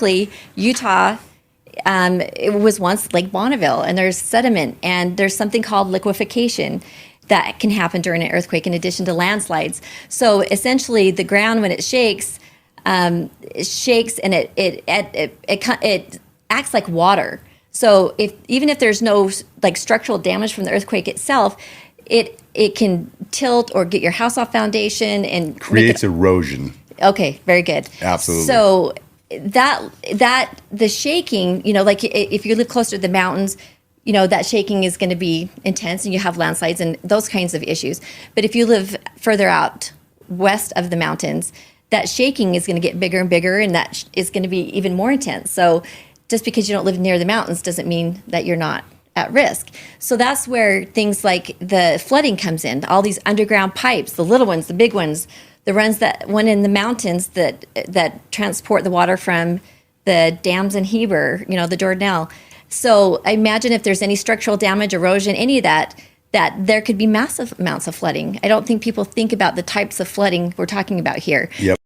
basically, Utah, it was once Lake Bonneville, and there's sediment, and there's something called liquefaction that can happen during an earthquake in addition to landslides. So essentially, the ground, when it shakes and it acts like water. So even if there's no like structural damage from the earthquake itself, it can tilt or get your house off foundation and creates erosion. Okay, very good. Absolutely. So that the shaking, like if you live closer to the mountains, that shaking is going to be intense, and you have landslides and those kinds of issues. But if you live further out west of the mountains, that shaking is going to get bigger and bigger, and that is going to be even more intense. So just because you don't live near the mountains doesn't mean that you're not at risk. So that's where things like the flooding comes in. All these underground pipes, the little ones, the big ones, the runs that went in the mountains that transport the water from the dams in Heber, the Jordanelle. So I imagine if there's any structural damage, erosion, any of that there could be massive amounts of flooding. I don't think people think about the types of flooding we're talking about here. Yep.